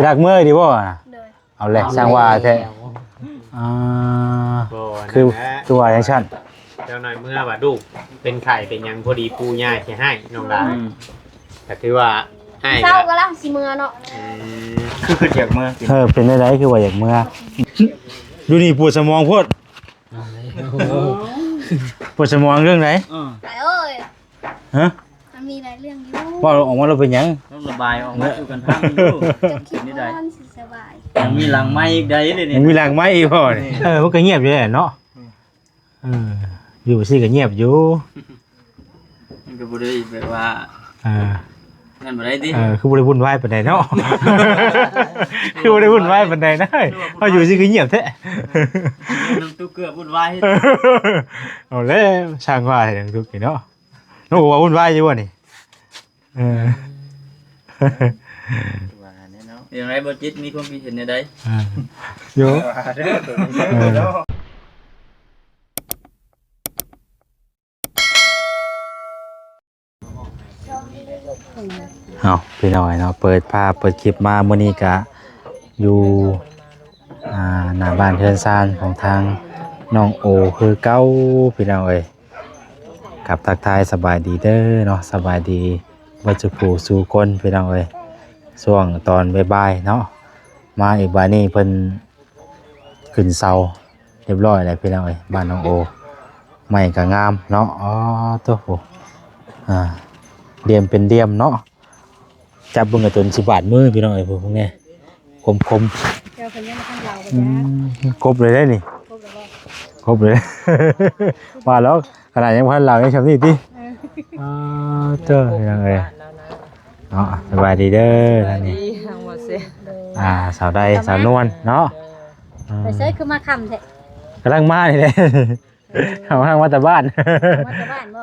รักเมื่อยดีบ่เอาแหละช่างว่าแท้คือตัวอย่างฉันเจ้าหน่อยเมื่อว่าลูกเป็นไข่เป็นยังพอดีปูย่าสิให้น้องดาก็ถือว่าให้เศร้าก็แล้วสิเมื่อเนาะคืออยากเมื่อเป็นได้คือว่าอยากเมื่อดูนี่ปวดสมองโพดปวดสมองเรื่องไหนเอ้ยฮะมันมีหลายเรื่องอยู่ว่าออกมาเราเป็นยังระบายออกมาสู่กันทางอยู่คิดได้สบายยังมีหลังไม้อีกได้เลยนี่ยังมีหลังไม้อีกพ่อนี่มันก็เงียบอยู่แหละเนาะอยู่สิก็เงียบอยู่มันก็บ่ได้แบบว่านั่นบ่ได้ติคือบ่ได้วุ่นวายปานใดเนาะคือบ่ได้วุ่นวายปานใดนะเฮาอยู่สิก็เงียบแท้น้ำตุ๊กเกือบวุ่นวายเอาแล้วช่างว่าอย่างทุกนี่เนาะน้องว่าวุ่นวายอยู่บ่นี่ว่าแน่เนาะอย่างไรบ่จิตมีความคิดเห็นในใดอยู่เอาพี่น้อยเนาะเปิดภาพเปิดคลิปมามื้อนี้ก็อยู่หน้าบ้านเทือนซานของทางน้องโอคือเก้าพี่น้องเอ้ยกับทักทายสบายดีเด้อเนาะสบายดีวัจผู้สู่คนพี่น้องเอ้ยช่วงตอนบ่ายๆเนาะมาอีกบ่ายนี้เพิ่นขึ้นเสาเรียบร้อยแล้วพี่น้องเอ้ยบ้านน้องโอไม้ก็งามเนาะตัวโหเดียมเป็นเดียมเนาะจับเบิ่งกับจนสิบาทมือพี่น้องเอ้ยพวกนี้คมเจ้าคนนี้มาทำเราครบเลยได้นี่ครบเลยว่าแล้วขนาดยังพันเรายังชำนี่ติเจ้ายังไงเนาะสบายดีเด้อท่านนี้สาวใดสาวนวลเนาะไปใช้คือมาคำแท้กำลังมานี่เลยเอาทางมาแต่บ้านมาแต่บ้านบ่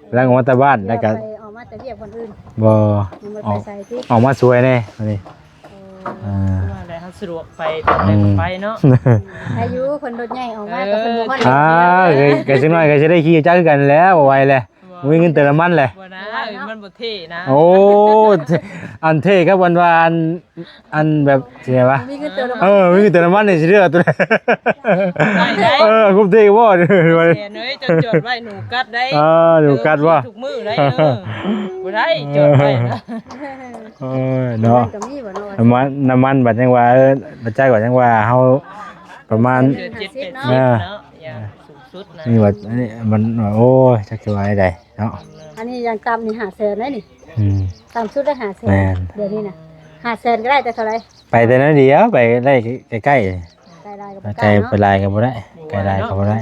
กำลังมาแต่บ้านแล้วก็ออกมาแต่เรียกคนอื่นบ่ออกมาสวยแน่อันนี้ว่าได้เฮาสะดวกไปตอนใดก็ไปเนาะอายุคนรถใหญ่ออกมาก็เพิ่นบ่ฮอดก็จังน้อยก็สิได้ขี่จักรกันแล้วไวเลยมีเงินเติมน้ำมันเลยบ่นะมันบ่เท่นะโอ้อันเท่ครับวันอันแบบสิไงวะมีเงินเติมน้ำมันมีเงินเติมน้ำมันนี่สิเด้อตัวคุ้มเท่บ่เอ้ยจดไว้หนูกัดได้หนูกัดบ่ทุกมื้อได้บ่ได้จดไว้นะเนาะน้ำมันบัดจังว่าบัดใจกว่าจังว่าเฮาประมาณ70เนาะอย่างสูงสุดนะนี่ว่าอันนี้มันโอ้ยจักสิว่าได้เนาะอันนี้ยังต่ำนี่500,000ได้นี่ต่ำสุดได้500,000เดี๋ยวนี้น่ะ500,000ก็ได้แต่เท่าไหร่ไปแต่นั้นเดียวไปได้ใกล้ๆไกลไปลายก็บ่ได้ไกลลายก็บ่ได้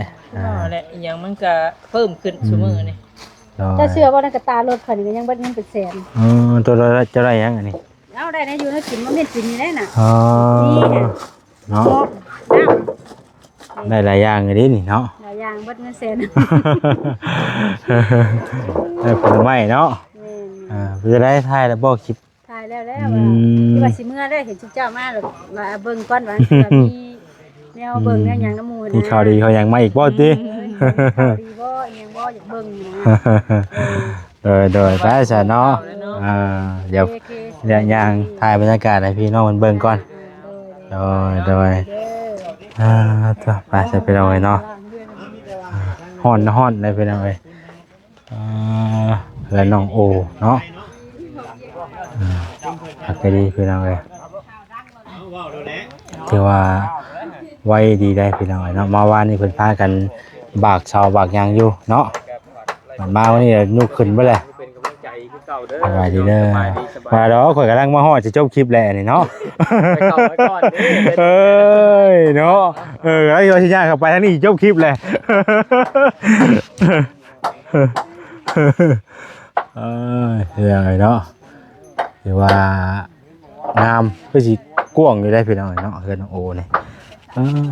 แหละอีหยังมันก็เพิ่มขึ้นซุมื้อนี่ถ้าเชื่อว่านั่นก็ตารถคันนี้ยังบ่ยังเป็นแสนตัวจะได้ยังอันนี้เอาได้นะอยู่ในกินมันเป็นกินนี่ได้น่ะเนาะได้หลายอย่างเลยนี่เนาะหลายอย่างเบิดเงินแสนได้ผลไม้เนาะจะได้ถ่ายแล้วบ่คลิปถ่ายแล้วที่ว่าสิเมื่อได้เห็นเจ้ามาแล้วว่าเบิ่งก่อนว่ามีแนวเบิ่งแนวหยังน้ำมูมีข่าวดีเขายังมาอีกบ่ติข่าวดีบ่ยังบ่อยากเบิ่งโดยไปซะเนาะเดี๋ยวยังถ่ายบรรยากาศให้พี่น้องมันเบิ่งก่อนโดยไปจะไปเอาไว้เนาะฮ้อนเลยไปเอาไว้แล้วน้องโอเนาะพักดีไปเอาไว้ที่ว่าไว้ดีได้ไปเอาไว้เนาะมาวันนี้เพิ่นพากันบากชาวบากยางอยู่เนาะมาวันนี้นุกขึ้นไปเลยสบายดีเด้อมาดอกข่อยกำลังมาฮอดจะจบคลิปแล้วนี่เนาะเนาะแล้วเราสิย่างเข้าไปทางนี้จบคลิปแล้วเรื่องไอ้เนาะถือว่างามเพื่อสิกว้างอยู่ได้พี่น้องเนาะเฮือนโอนี่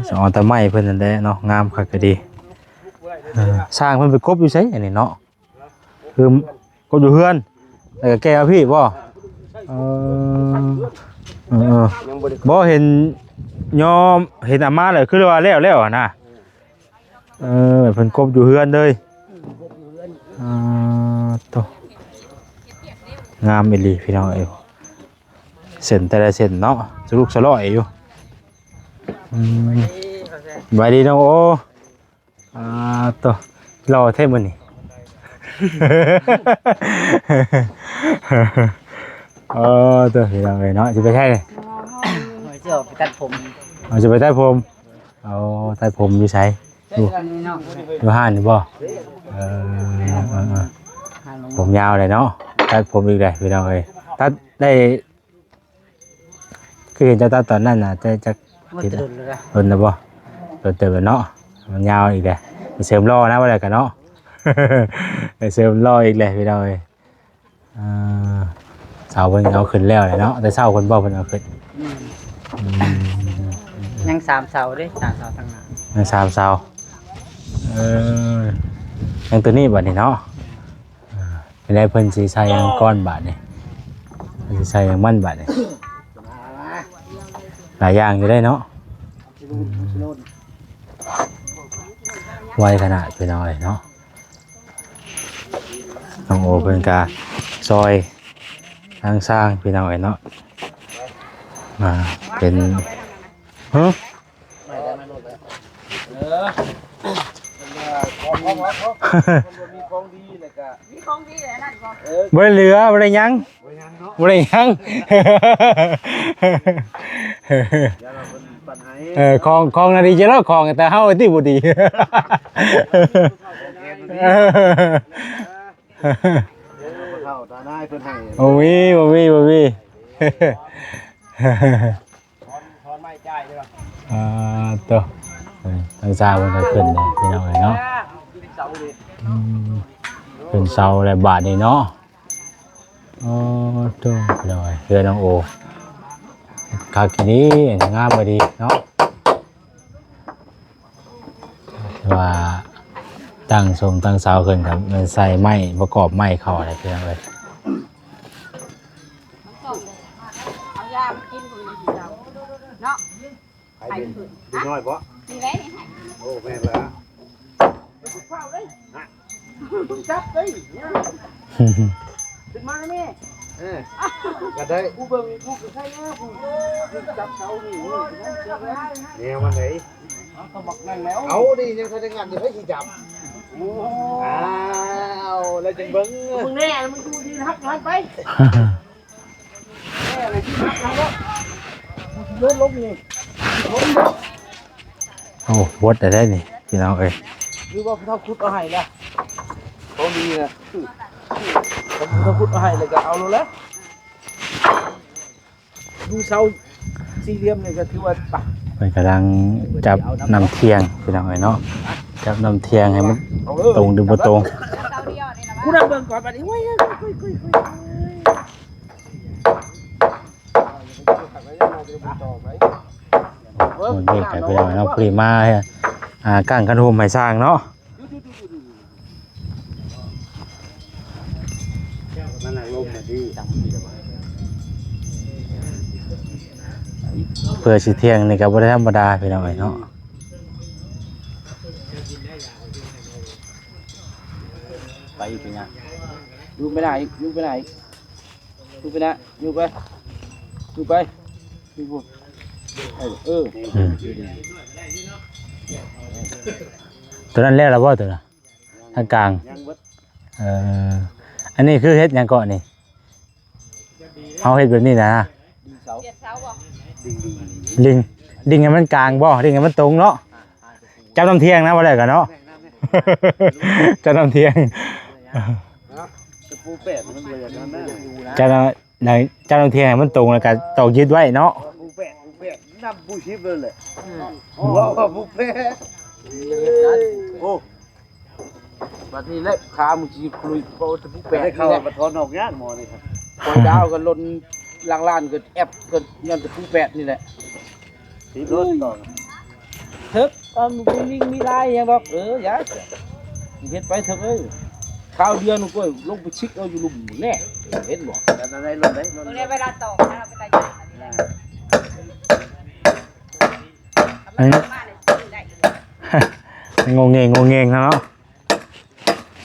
สอนตะไม้เพิ่นนั่นแหละเนาะงามคักก็ดีสร้างเพิ่นไปกบอยู่ไสอันนี้เนาะคือกบอยู่เฮือนแล้วก็แกเอาพี่บ่บ่เห็นยอมเห็นอาม่าเลยคือว่าแล้วอ่ะนะเพิ่นกบอยู่เฮือนเลยโตงามอีหลีพี่น้องเอ้ย เส้นแต่ละเส้นเนาะสลุกสลอยอยู่บายดีน้องโอตัวรอเท่มื้อนี่ ตัวเห็นเอาเลยเนาะจะไปใช่เลย เจ้าไปตัดผม เอาจะไปใต้ผมเอาใต้ผมอยู่ใช้อยู่อยู่ห้านอยู่บ่ผมยาวเลยเนาะตัดผมอีกเลยพี่น้องเอ้ยตัดได้คือเห็นจะตัดตอนนั้นน่ะจะติดโดนนะบ่โดนเติมเนาะมันยาวอีกเลยไปเสริมล้อนะว่าอะไรกันเนาะ ไปเสริมล้ออีกเลยพี่น้องเอ้ยเสาเพิ่นเอาขึ้นแล้วเลยเนาะแต่เสาคนบ่เพิ่นเอาขึ้น ยัง3เสาเด้3เสาทางหน้ายัง3เสายังตัวนี้บัดนี้เนาะเป็นได้เพิ่นสิใช้ยังก้อนบาดนี่เพิ่นสิใช้ยังมันบาดนี่หลายอย่างอยู่ได้เนาะไวขนาดพี่น้องเอ้ยเนาะน้องโอเพิ่นก็ซอยทางสร้างพี่น้องเอ้ยเนาะเป็นฮะบ่เหลือบ่ได้ยังบ่ได้ยังของนาดีจะเล่าของแต่เฮาที่บ่ดีโอ้ยบ่มีตัวทางซ้ายมันก็ขึ้นเลยพี่น้องเนาะขึ้นเสาอะไรบาทนี่เนาะตัวพี่น้องเรือน้องโอคากินี้งามไปดีเนาะว่าตั้งสมตั้งเสาขึ้นครับมันใส่ไม้ประกอบไม้เข้าอะไรพี่น้องเลยเอายากินคนเดียวเนาะไข่ขึ้นน้อยบ่นี่แหละนี่ให้โอ้แม่ละจับเลยขึ้นมาแล้วแม่ก็ได้กูเบิ่งกูก็ใช่นะกูจับเสานี่เนี่ยมันไหนเขาบอกนั่นแล้วเอาดิยังเขาจะงานจะให้ขี่จับอ้าวแล้วจังเบิ่งมึงแน่มึงดูดีฮักหันไปแน่เลยที่ฮักหันแล้วเลื่อนลงนี่โอ้วดได้นี่พี่น้องเอ้ยคือว่าเขาขุดเอาให้ละเขามีนะเขาขุดเอาให้เลยก็เอาแล้วดูเสาสี่เหลี่ยมเลยก็ถือว่าปะมันกำลังจับน้ำเทียงพี่น้องเอ้ยเนาะจับน้ำเทียงให้มันตรงดึงบ่ตรงกูนั่งเบิ่งก่อนบัดนี้เว้ยมันเด็กกันพี่น้องเนาะปรีมาก้างคันโฮมให้สร้างเนาะเพื่อสิเที่ยงนี่ก็บ่ได้ธรรมดาพี่น้องเอ้ยเนาะไปอีกทีนะอยู่ไปไหนอยู่ไปไหนอยู่ไปไหนอยู่ไปอยู่ไปอยู่พูดตัวนั้นแล้วบ่ตัวน่ะทางกลางอันนี้คือเฮ็ดหยังเกาะนี่เฮาเฮ็ดแบบนี้นะดิ่งให้มันกลางบ่ดิ่งให้มันตรงเนาะจับน้ำเที่ยงนะว่าได้กันเนาะจับน้ำเที่ยงจับน้ำเที่ยงให้มันตรงแล้วก็ตอกยึดไว้เนาะน้ำปูชิบเลยว้าวบุฟเฟ่โอ้บัดนี้เล็บขามึงจีคลุยโปตะบุฟเฟ่นี่แหละมาทอนออกงานหมอนี่ครับปล่อยดาวก็ลนล่างๆก็แอบก็ยันตะบุฟเฟ่นี่แหละสีรถต่อเถิกมึงนิ่งมีลายยังบอกอย่าเฮ็ดไปเถิกข้าวเดือนกูลงไปชิกเอาอยู่ลุมแน่เห็นบ่อะไรลงได้ลงได้เวลาตอกนะไปตายงงเงงเนาะ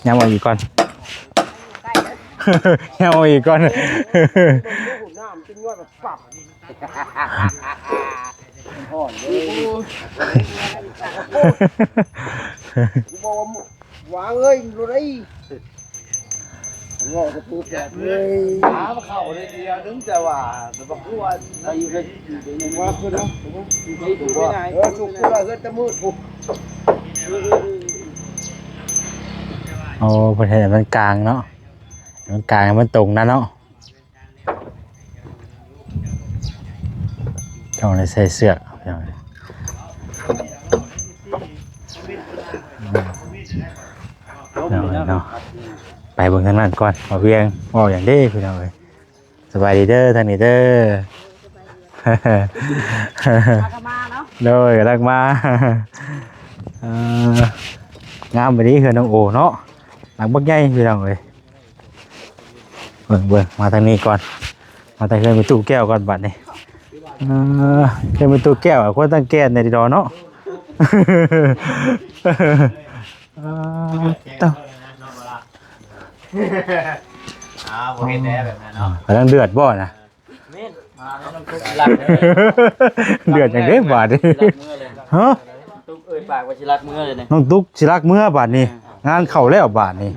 ย้ำเอาอีกก่อนย้ำเอาอีกก่อน กินยอดแบบปับห่อนเลยกูบอกว่าวางเอ้ยดูได้งอกกระปุกแบบเลยหามาเข้าเลยเดียวนึงจะว่าแต่บอกว่าไอ้เรื่องนี้ว่าเพื่อนนะถูกว่าถูกกูละเกิดจะมืดถูก โอ้ประเทศมันกลางเนาะมันกลางมันตรงนะเนาะต้องเลยใส่เสื้อเนาะไปเบิ่งทางนั้นก่อนมาเพียงบอกอย่างนี้พี่น้องเลยสบายดีเด้อทางนี้เด้อโดยกำลังมางามไปนี้คือน้องโอเนาะหลังบักใหญ่พี่น้องเลยเบิ่งมาทางนี้ก่อนมาทางเคยไปตู้แก้วก่อนบัดนี้เคยไปตู้แก้วคนตั้งแก้วในดีดอเนาะต้อง บ่เห็นแน่แบบนั้นเนาะ กำลังเดือดบ่นะ เม่นมาแล้วน้องตุ๊กรักเลย เดือดอย่างเด้บาดนี้ฮะ ตุ๊กเอ้ยปากว่าสิรักมือเลยเนี่ย น้องตุ๊กสิรักเมื่อบาดนี้งานเข้าแล้วบาดนี้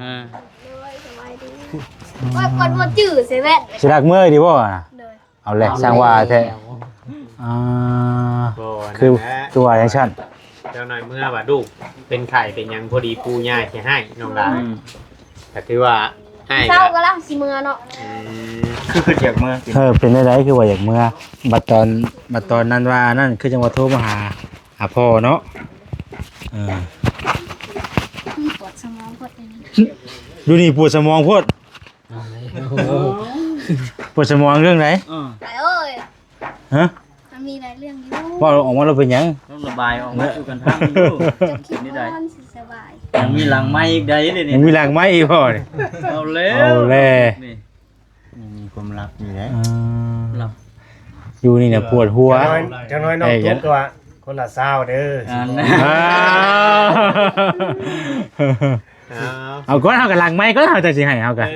ว่าคนมาจืดเซเว่น สิรักเมื่อดีบ่น่ะ เลย เอาแหละสร้างว่าแท้คือตัวอย่างฉัน เจ้าหน่อยเมื่อว่าลูกเป็นไข่เป็นหยังพอดีปูย่าสิให้น้องดาก็ถือว่าให้ เศร้าก็แล้วสิเมือเนาะ คืออยากเมื่อ เป็นได้คือว่าอย่างเมื่อบัดตอนนั้นว่านั่นคือจังหวัดโทรมาหาพ่อเนาะ ปวดสมองปวดอย่างนี้ อยู่นี่ปวดสมองโพดปวดสมองเรื่องไหน แต่เอ้ย ฮะ มันมีหลายเรื่องอยู่ ว่าออกมาเราเป็นหยัง ต้องระบายออกมาสู่กันทางอยู่ จะคิดว่ามันสิสบาย ยังมีหลังไม้อีกใดเลย ยั นี่ งมีแรงไหมอีกพ่อเนี่ย เอาแล้ว เอาแล้ว นี่ มีความลับอยู่แล้ว หลับ อยู่นี่เนี่ยปวดหัว จังน้อยน้องทุกตัวคนละเศร้าเด้อ อ่านนะ เอาก้อนเอากับหลังไหมก็เอาแต่สิให้เอากัน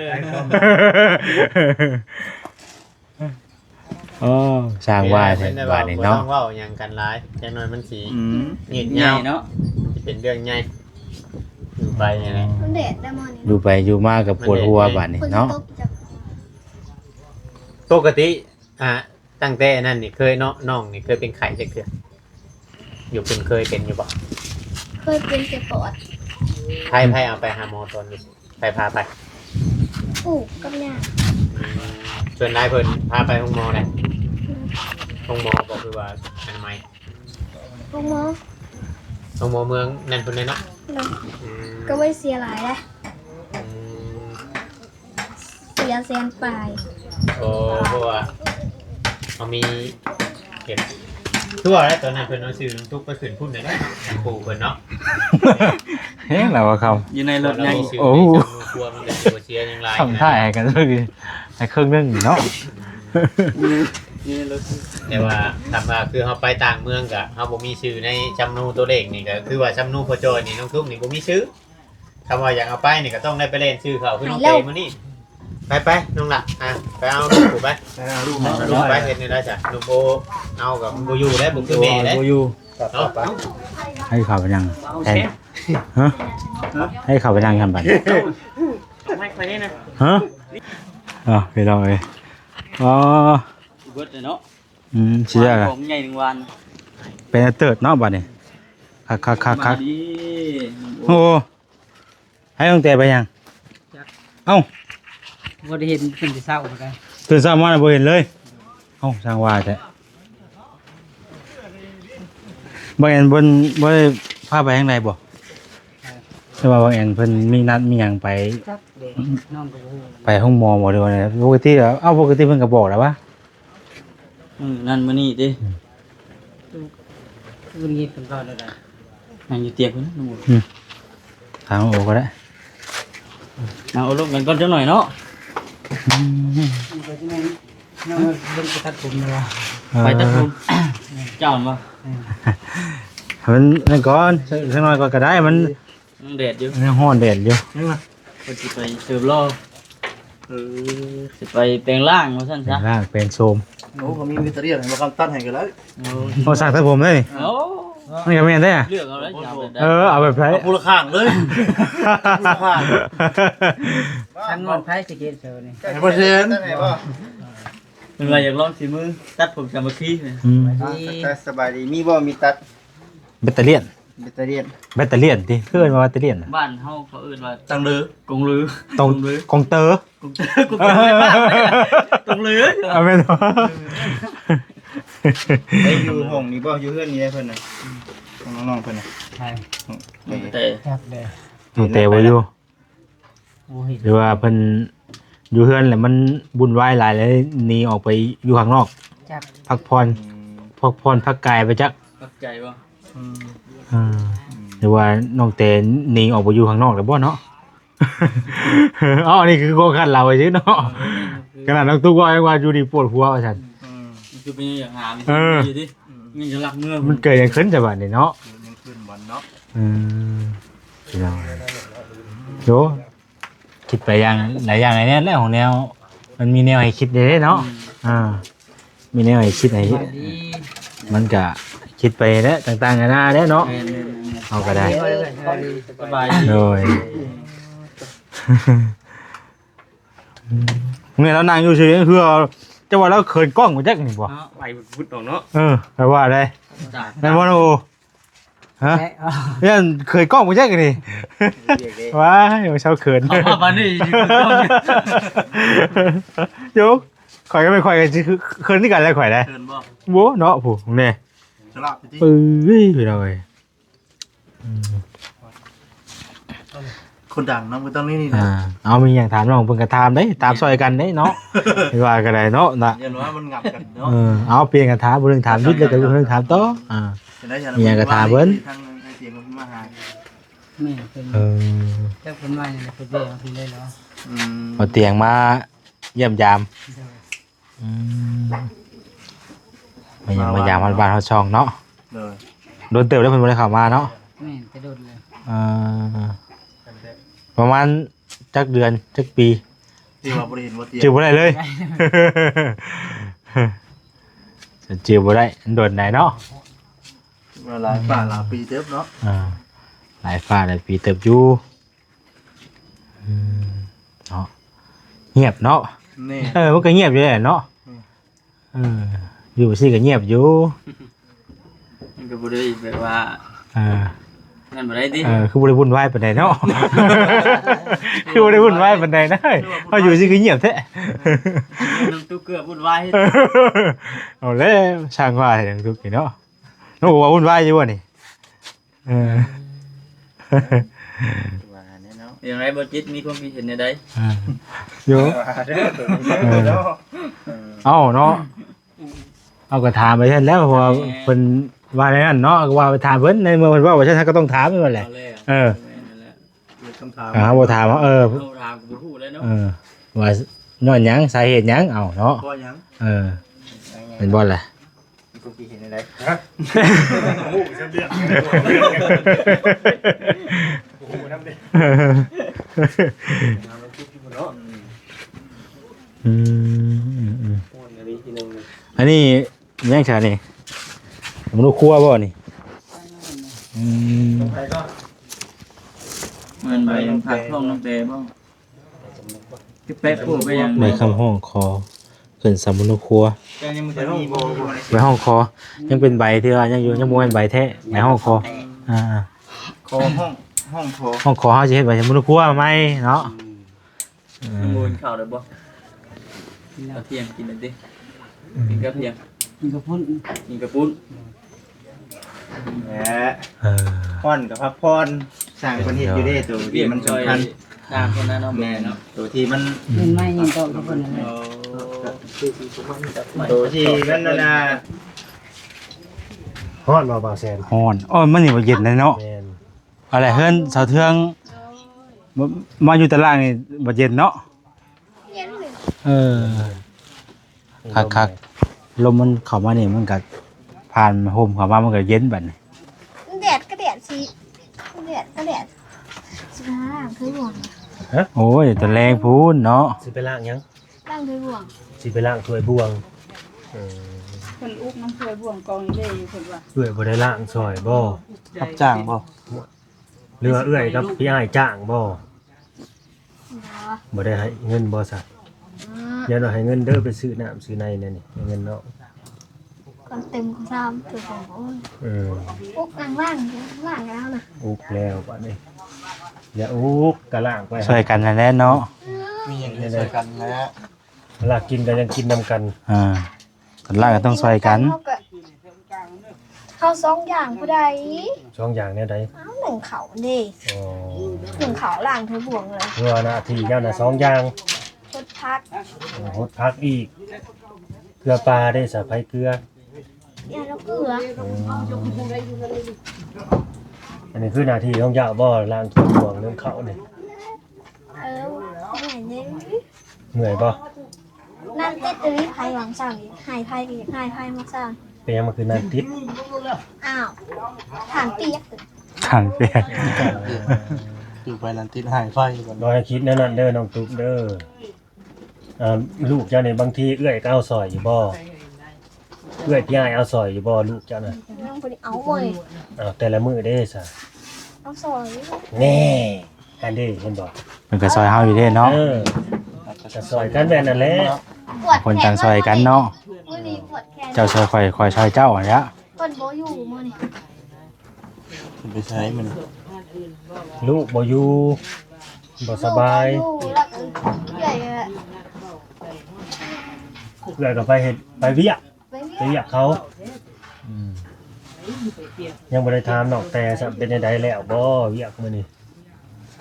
โอ้สร้างว่าแท้บ้านนี่เนาะ ต้องเว้าหยังกันหลายจังหน่อยมันสิ อืม เงียบ ใหญ่ เงา เนาะ สิเป็นเรื่องใหญ่อยู่ไปยังไง มันเด็ดได้มอนี่ อยู่ไปอยู่มากับปวดหัวบ้านนี่ คน เนาะ ตกจาก ปกติตั้งแต่นั่นนี่เคยเนาะน้องนี่เคยเป็นไข้จักเทื่ออยู่เป็นเคยเป็นอยู่บ่ เคยเป็นเจ็บปวด ไผเอาไปหาหมอตอนนี้ไปพาไป ปลูกกับยา ส่วนนายเพิ่นพาไปห้องหมอได้ห้องหมอบอกคือว่าอนามัย พวกหมอ ห้องหมอเมืองนั่นเพิ่นเลยเนาะ เรา อืม ก็ไม่เสียหลายนะ อืม เสียแสนปลาย โอ้เพราะว่าเขามีเก็บทั่วแล้วตอนนั้นเพิ่นเอาซื้อน้ำทุกไปขึ้นพุ่นได้เนาะน้ำปูเพิ่นเนาะ เฮ้ยเราว่าเขา อยู่ในรถยัง โอ้โหครัวมันเป็นตัวเชียร์ยังไร ทำท่าให้กันเลยให้เครื่องนึงเนาะ อยู่ในรถ แต่ว่าถามว่าคือเขาไปต่างเมืองกะเขาบ่มีชื่อในจำนูตัวเลขนี่ก็คือว่าจำนูพอจอยนี่น้องทุกนี่บ่มีชื่อคำว่าอยากเอาไปนี่ก็ต้องได้ไปเล่นชื่อเขาคือน้องเตมื้อนี้ไปน้องละไปเอาลูกกูไปลูกไปเห็นนี่ได้จ้ะลูกโบเอากับโบอยู่ได้บุกคือแม่ได้ โบอยู่ เนาะ ให้ข่าวไปยังแทนฮะให้ข่าวไปยังกันบัด ไม่ไปนี่นะ ฮะไปรอเลยอ๋อ เบิดเลยเนาะ เชื่อกัน ผมใหญ่1วัน เป็นเติร์ดเนาะบัดนี่คัก มาดี โอ้ให้ตั้งแต่ไปยังเอ้า บ่ได้เห็นเพิ่นสิเศร้าเหมือนกัน ตื่นเช้ามาบ่เห็นเลยเอ้าสร้างว่าแต่บางแอนบนบ่ได้พาไปทางใดบ่แต่ว่าบางแอนเพิ่นมีนัดมีหยังไป จักเด็กน้องก็บ่ฮู้ ไปห้องหมอบ่ได้ว่าไงปกติแล้วปกติเพิ่นก็บอกแล้วว่า นั่นมื้อนี้ติ คืนนี้เป็นก่อนเลยนะ นั่งอยู่เตียงพุ่นน้อง ถามโอ้ก็ได้ เอาลงกันก่อนจังหน่อยเนาะ มันก็จะไม่นั่งเล่นกระตัดผมเลยว่ะ ไปตัดผมเจ้าบ่ มันนั่นก่อนสักหน่อยก็ได้มัน แดดอยู่ ยังร้อนแดดอยู่ เพิ่นสิไปเสิร์ฟรอ สิไปแปลงร่างว่าซั่น เป็ ซะ นร่างเป็นโสม โอ้เขามีวิตาเรียนให้มาคำตั้นให้กันแล้ว โอ้สั่งแต่ผมเลย โอ้ นี่ก็แม่นได้อะ เลือกเอาแล้วอย่าไปได้ เอาแบบไหน เอาพูละข้างเลยพูละข้าง ฉันมันไผสิเกตเซอร์นี่ ให้ประเทศ เป็นไรอยากลองสิมือตัดผมสามัคคีเนี่ย อืม สบายดีมีบ่มีตัด แบตเตอรี่ยน แบตเตอรี่ แบตเตอรี่ยนที่เพื่อนมาแบตเตอรี่ยนน่ะ บ้านเฮาเขาเอิ้นว่า ตังเดือก งลือ ตรงกงเตอร์ กงเตอร์กงเตอร์ไม่บ้านกงลือ เอาไม่รู้ ไอ้อยู่ห้องนี่บ่อยู่เฮือนนี่เพิ่นน่ะของน้องๆเพิ่นน่ะ ใช่ แต่ จับเด้อ ตรงเตะบ่อยู่ โอ้ย หรือว่าเพิ่นอยู่เฮือนแหละมันบุญวายหลายเลยหนีออกไปอยู่ข้างนอก จับ พักผ่อนพักกายไปจัก เข้าใจบ่ หรือว่าน้องเตหนีออกไปอยู่ข้างนอกแล้วบ่เนาะ อ๋อนี่คือโคคันเราไปซื่อเนาะขนาดน้องตุ๊กว่าอยู่ดีปวดหัวว่าซั่น มันคือเป็นอย่างหามัน เออ อยู่ดิมันจะรักเมื่อ มันเกิดหยังขึ้นจ้ะบัดนี้เนาะ ยังขึ้นวันเนาะ อืมพี่น้องโยคิดไปอย่างหลายอย่างหลายแนวแล้วของแนว มันมีแนวให้คิดได้เนาะมีแนวให้คิดให้ สวัสดี มันก็คิดไปแล้วต่างๆนานาแล้วเนาะเอาก็ได้ สวัสดี สบายดี โดย เนี่ยเรานั่งอยู่เฉยๆคือจะว่าเราเขินกล้องมาจักนี่บ่ ไปพุดออกเนาะ แปลว่าอะไร จ้า แม่นบ่โนฮะ แม่เอา เนี่ยเคยกล้องมาจักนี่ว้ายเชาเขิน เอามาบ้านนี่อยู่กับต้อง โยกข่อยก็ไม่ข่อยกันสิคือเขินที่กันแล้วข่อยได้ เชิญบ่ โว้เนาะผู้นี่ สลับไปที่ ปื้ยไปเลย คนดังน้องก็ต้องนี่นี่นะ เอามีอย่างถามน้องเพิ่นก็ถามได้ตามซอยกันได้เนาะไม่ว่าก็ได้เนาะนะ อย่าว่ามันงับกันเนาะ เอาเปลี่ยนกันถามบ่เรื่องถามยุดเลยก็เรื่องถามต่ออ่า มีอย่างกระทาเบิ้น ทางเสียงมันมาหา แม่เป็น จักเพิ่นว่านี่แหละเพิ่นเด้อเพิ่นเลยเนาะ เอาเตียงมาเยี่ยมยามมาเยี่ยมมายามบ้านเฮาช่องเนาะ เลย โดนเติบแล้วเพิ่นบ่ได้เข้ามาเนาะ แม่จะโดนเลย เอ่อประมาณจักเดือนจักปี ที่ว่าบริเห็นว่าเตียง จื้อบ่ได้เลย จื้อบ่ได้โดนไหนเนาะ หลายป่าหลายปีเติบเนาะ หลายฟ้าหลายปีเติบอยู่เนาะเงียบเนาะ นี่ มันก็เงียบอยู่แหละเนาะอยู่สิก็เงียบอยู่ มันก็บ่ได้แบบว่า เออ นั่นบ่ได้ดิ คือบริวุ่นวายปานใดเนาะ คือบริวุ่นวายปานใดนะเขาอยู่สิคือเงียบแท้ น้ำตู้เกลือวุ่นวาย เอาแล้วช่างว่าอย่างทุกทีเนาะน้องบอกว่าวุ่นวายอยู่วะนี่เออ ว่าแน่เนาะ อย่างไรบ่จิตมีความคิดเห็นในใด อยู่เอ้าเนาะเอาก็ถามไปเช่นแล้วเพราะว่าเพิ่นว่าในนั้นเนาะก็ว่าไปถามเพิ่นในเมื่อเพิ่นว่าฉันก็ต้องถามนี่ว่าแหละ เออ คำถาม บ่ถามว่าเอาถามกูพูดเลยเนาะ ว่าย้อนหยังสาเหตุหยังเอาเนาะ ก็ยัง เป็นบ่แหละ กูคิดเห็นอะไร อันนี้ยังชานี่มนุษย์ครัวบ่นี่ มันไปพักห้องน้ำเตะบ้างที่แป๊ะพูดไปอย่าง ในคำห้องคอขึ้นสำมนุษย์ครัว แกยังมึงจะมีบ่ ในห้องคอยังเป็นใบที่ว่ายังอยู่ยังบ่เป็นใบแท้ในห้องคออ่า คอห้องคอ ห้องคอเฮาสิเฮ็ดไว้ให้มนุษย์ครัวไหมเนาะ มูลข่าวเลยบ่เอาเที่ยงกินเลยดิกินกับเที่ยง มันก็พุ่น กินกับปุ้น แหมพ่อนกับพักพรสร้างคนเฮ็ดอยู่เด้ตัวที่มันสำคัญ ตามคนนั้นเนาะ แม่เนาะตัวที่มัน มันไม่ยังต้องกับเพิ่นนั่นแหละ ตัวที่มันน่ะ ฮอดมาบางแสน ฮ้อนโอ้ยมันนี่บ่เย็นเลยเนาะ แมน อะไรเฮือนเสาเทืองมาอยู่ตารางนี่บ่เย็นเนาะ เย็นเลย คักๆลมมันเข้ามานี่มันก็ผ่านโฮมเข้ามามันก็เย็นบัดนี้ แดดก็แดดสิแดดก็แดดสิบ้าคือห่วง โอ้ยตะแรงพูนเนาะ สิไปล้างหยัง ร่างด้วยบ่วง สิไปล้างถ้วยบวงเออ เพิ่นอุกน้ำเคยบ่วงกองนี่เลยเพิ่นว่า เอื้อยบ่ได้ล้างซอยบ่ รับจ้างบ่ เรือเอื้อยกับพี่อ้ายจ้างบ่ เนาะ บ่ได้ให้เงินบ่ซะอย่าเอาให้เงินเด้อไปซื้อน้ำซื้อในนั่นนี่ให้เงินเนาะ ก่อนเต็มของซ้ำตัวของโอ้ย เออ อุ๊กล่างแล้วนะ อุกแล้วบัดนี้อย่าอุกก็ล้างไป ช่วยกันนั่นแหละเนาะ มีอย่างนี้ช่วยกันนะ เวลากินก็ยังกินนำกัน คนล่างก็ต้องช่วยกัน เข้าสองอย่างผู้ใด สองอย่างเนี่ยใด เอาหนึ่งเขาดิ อ๋อ หนึ่งเขาล่างเธอบ่วงเลย เรือหน้าที่เจ้าน่ะสองอย่าง ชดพัก หดพักอีกเกลือปลาได้สะไผเกลือย าแล้วเกลือ อันนี้คือหน้าที่ของเจ้าบ่ล้างถ้วยบวงเรื่องเขานี่ ไหนเนี่ย เหนื่อยบ่ นั่นเต้ตรีไผ่หวังสั่งหายไผ่อีกหายไผ่มาสั่ง เป็นยังมันคือน้ำติด อ้าวฐานเปียก ทางเปียก อยู่ไปลันติดหายไฟก่อน น้อยให้คิดแนั่นเด้อน้องตุ๊กเด้อลูกเจ้านี่บางทีเอื้อยก็เอาซอยอยู่บ่เอื้อยพี่อ้ายเอาซอยอยู่บ่ลูกเจ้าน่ะ นั่งบริเอาเว้ย แต่ละมื้อเด้ซะ เอาซอย แน่อันนี้เห็นบ่ มันก็ซอยเฮาอยู่เด้เนาะ ก็ซอยกันแบบนั้นแหละ ปวด คนต่างซอยกันเนาะ มื้อนี้ปวดแขน เจ้าช่วยคอยช่วยเจ้าอันเนี้ย เพิ่นบ่อยู่มื้อนี้ ไปใช้มัน ลูกบ่อยู่บ่สบาย ลูกบ่อยู่แล้วก็ใหญ่อะ เอื้อยก็ไปเฮ็ดไปเวียก ไป ไปเวียกเขายังบ่ได้ถามนอกแต่ซะเป็นจังไดแล้วบ่เวียกมื้อนี้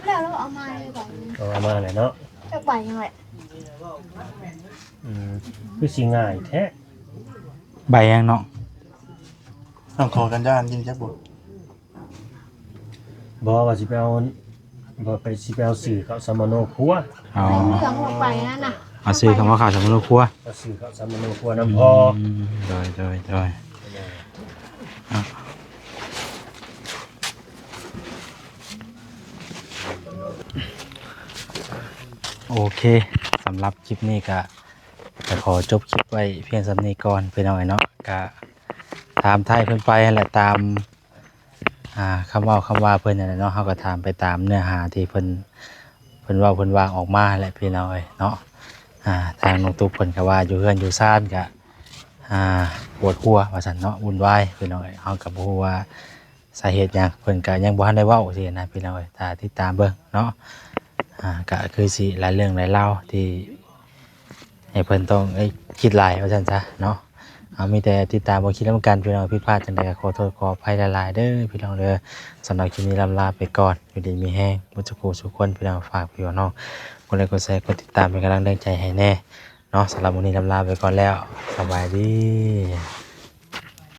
แล้วเราเอามาเลยก่อน เอามาเลยเนาะ จะไปยังไง คือสิง่ายแท้ ใบยังเนาะ ต้องขอกันย่านยิงจักบ่ บ่ว่าสิไปเอาบ่ไปสิไปเอาสื่อเขาสมโนครัว อ๋อ ไปเรื่องลงไปนั่นน่ะ เอาซื้อคำว่าข่าวสำนักครัว เอาสื่อเขาสมโนครัวน้ำพอ โดยโอเคสำหรับคลิปนี้ก็จะขอจบคลิปไว้เพียงสำนี้ก่อนไปหน่อยเนาะก็ตามไทยเพิ่นไปนั่นแหละตามคำว่าเพิ่นนั่นแหละเนาะเขาก็ถามไปตามเนื้อหาที่เพิ่นวางออกมาแหละพี่น้อยเนาะทางน้องตุ๊กเพิ่นก็ว่าอยู่เฮือนอยู่ซ่านก็ปวดหัวว่าซั่นเนาะวุ่นวายพี่น้อยเฮาก็บ่ฮู้ว่าสาเหตุหยังเพิ่นก็ยังบ่ทันได้เว้าสินะพี่น้อยถ้าติดตามเบิ่งเนาะก็คือสิหลายเรื่องหลายราวที่ให้เพิ่นต้องคิดหลายว่าซั่นซะเนาะมีแต่ติดตามบ่คิดแล้วกันพี่น้องผิดพลาดจังไดก็ขอโทษขออภัยหลายๆเด้อพี่น้องเด้อสำหรับคลิปนี้ลำลาไปก่อนอยู่ดีมีแห้งบ่จุกสุขคนพี่น้องฝากพี่น้องกดไลค์กดแชร์กดติดตามเป็นกำลังใจให้แน่เนาะสำหรับวันนี้ลำลาไปก่อนแล้วสบายดี